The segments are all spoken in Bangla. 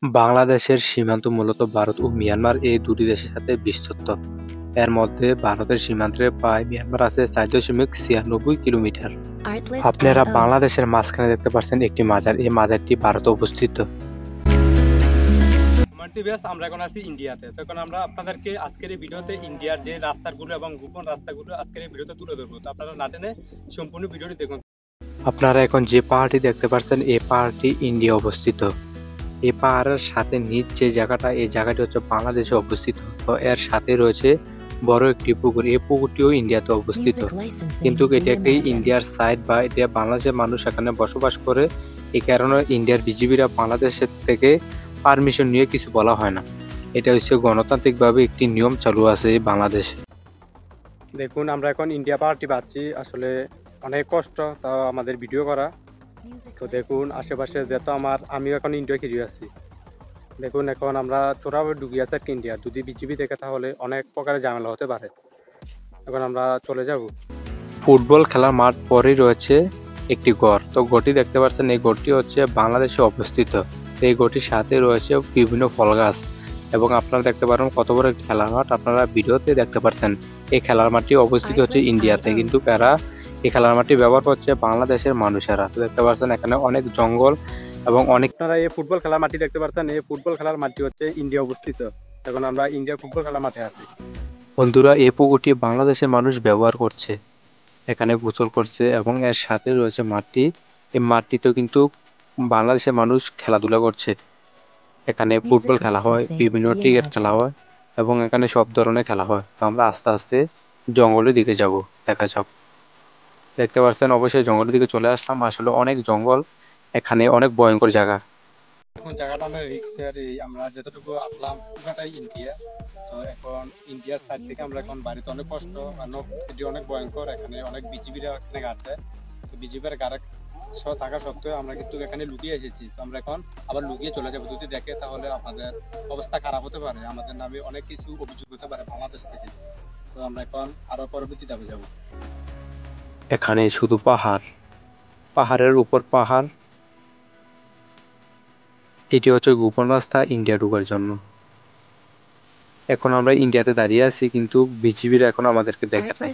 বাংলাদেশের সীমান্ত মূলত ভারত ও মিয়ানমার এই দুটি দেশের সাথে বিস্তৃত। এর মধ্যে ভারতের সীমান্তে প্রায় মিয়ানমার আছে ৪.৯৬ কিলোমিটার। আপনারা বাংলাদেশের মাঝখানে দেখতে পাচ্ছেন একটি মাজার, এই মাজারটি ভারতে অবস্থিত। আমরা এখন আছি ইন্ডিয়াতে। তখন আমরা আপনাদেরকে আজকের এই ভিডিওতে ইন্ডিয়ার যে রাস্তাগুলো এবং গোপন রাস্তাগুলো আজকের এই ভিডিওতে তুলে ধরবো। তো আপনারা না টেনে সম্পূর্ণ ভিডিওটি দেখুন। আপনারা এখন যে পাহাড়টি দেখতে পাচ্ছেন এই পাহাড়টি ইন্ডিয়া অবস্থিত। এই পাহাড়ের সাথে নিচ যে জায়গাটা, এই জায়গাটি হচ্ছে বাংলাদেশে অবস্থিত। তো এর সাথে রয়েছে বড় একটি পুকুর, এই পুকুরটিও ইন্ডিয়াতে অবস্থিত, কিন্তু এটি একটি ইন্ডিয়ার সাইড বা এটা বাংলাদেশের মানুষ এখানে বসবাস করে। এই কারণে ইন্ডিয়ার বিজিবিরা বাংলাদেশের থেকে পারমিশন নিয়ে কিছু বলা হয় না। এটা হচ্ছে গণতান্ত্রিকভাবে একটি নিয়ম চালু আছে বাংলাদেশে। দেখুন আমরা এখন ইন্ডিয়া পাহাড়টি পাচ্ছি, আসলে অনেক কষ্ট তাও আমাদের ভিডিও করা। তো দেখুন আশেপাশে যেহেতু আমিও এখন ইন্ডিয়া ফিরে আছি। দেখুন এখন আমরা চোরাভাবে ঢুকি আছে ইন্ডিয়া, যদি বিজিবি দেখে তাহলে অনেক প্রকারের ঝামেলা হতে পারে। এখন আমরা চলে যাব। ফুটবল খেলার মাঠ পরেই রয়েছে একটি গড়। তো গড়টি দেখতে পাচ্ছেন, এই গড়টি হচ্ছে বাংলাদেশে অবস্থিত। এই গড়টির সাথে রয়েছে বিভিন্ন ফল গাছ এবং আপনারা দেখতে পারেন কত বড় একটি খেলার মাঠ, আপনারা ভিডিওতে দেখতে পাচ্ছেন। এই খেলার মাঠটি অবস্থিত হচ্ছে ইন্ডিয়াতে, কিন্তু এরা এই খেলার মাঠটি ব্যবহার করছে বাংলাদেশের মানুষেরা। তো দেখতে পাচ্ছেন এখানে অনেক জঙ্গল এবং অনেক। আপনারা এই ফুটবল খেলার মাঠটি দেখতে পাচ্ছেন, এই ফুটবল খেলার মাঠটি হচ্ছে ইন্ডিয়া অবস্থিত। এখন আমরা ইন্ডিয়া ফুটবল খেলার মাঠে আছি। বন্ধুরা, এই পুকুরটি বাংলাদেশের মানুষ ব্যবহার করছে, এখানে গোসল করছে এবং এর সাথে রয়েছে মাঠটি। এই মাঠটিতেও কিন্তু বাংলাদেশের মানুষ খেলাধুলা করছে। এখানে ফুটবল খেলা হয়, বিভিন্ন ক্রিকেট খেলা হয় এবং এখানে সব ধরনের খেলা হয়। তো আমরা আস্তে আস্তে জঙ্গলের দিকে যাব, দেখা যাক। দেখতে পাচ্ছেন অবশ্যই জঙ্গলের দিকে চলে আসলাম। আসলে অনেক জঙ্গল, এখানে অনেক ভয়ঙ্কর জায়গা। এখন জায়গাটা আমরা রিক্সের, আমরা যতটুকু আসলাম পুরোটাই ইন্ডিয়া। তো এখন ইন্ডিয়ার সাইড থেকে আমরা এখন বাড়িতে অনেক কষ্ট, কারণ এটি অনেক ভয়ঙ্কর। এখানে অনেক বিজিবিরা এখানে গাড় দেয়। তো বিজিবির গাড়া থাকা সত্ত্বেও আমরা কিন্তু এখানে লুকিয়ে এসেছি। তো আমরা এখন আবার লুকিয়ে চলে যাবো। যদি দেখে তাহলে আমাদের অবস্থা খারাপ হতে পারে, আমাদের নামে অনেক কিছু অভিযোগ হতে পারে বাংলাদেশ থেকে। তো আমরা এখন আরো পরবর্তী ধাপে যাব। এখানে শুধু পাহাড়, পাহাড়ের উপর পাহাড়। এটি হচ্ছে গোপন রাস্তা ইন্ডিয়া ঢোকার জন্য। এখন আমরা ইন্ডিয়াতে দাঁড়িয়ে আছি, কিন্তু বিজিবির এখন আমাদেরকে দেখে নাই,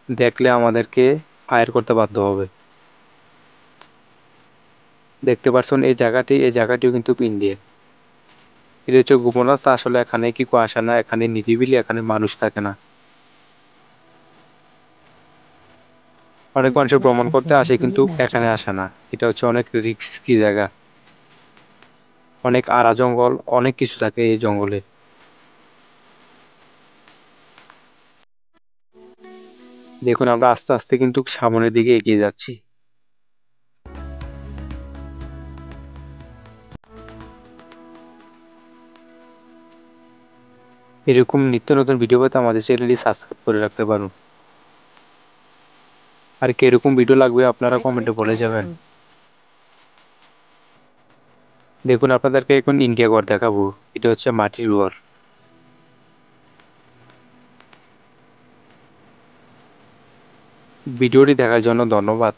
দেখলে আমাদেরকে ফায়ার করতে বাধ্য হবে। দেখতে পাচ্ছেন এই জায়গাটিও কিন্তু ইন্ডিয়া। এটা হচ্ছে গোপন রাস্তা। আসলে এখানে কি আসে না, এখানে নিরিবিলি, এখানে মানুষ থাকে না। অনেক মানুষের ভ্রমণ করতে আসে কিন্তু এখানে আসে না। এটা হচ্ছে অনেক রিস্কি জায়গা, অনেক আড়া জঙ্গল, অনেক কিছু থাকে এই জঙ্গলে। দেখুন আমরা আস্তে আস্তে কিন্তু সামনের দিকে এগিয়ে যাচ্ছি। এরকম নিত্য নতুন ভিডিও পেতে আমাদের চ্যানেলটি সাবস্ক্রাইব করে রাখতে পারুন। আর কিরকম ভিডিও লাগবে আপনারা কমেন্টে বলে যাবেন। দেখুন আপনাদেরকে এখন ইন্ডিয়া ঘর দেখাবো। এটা হচ্ছে মাটির ঘর। ভিডিওটি দেখার জন্য ধন্যবাদ।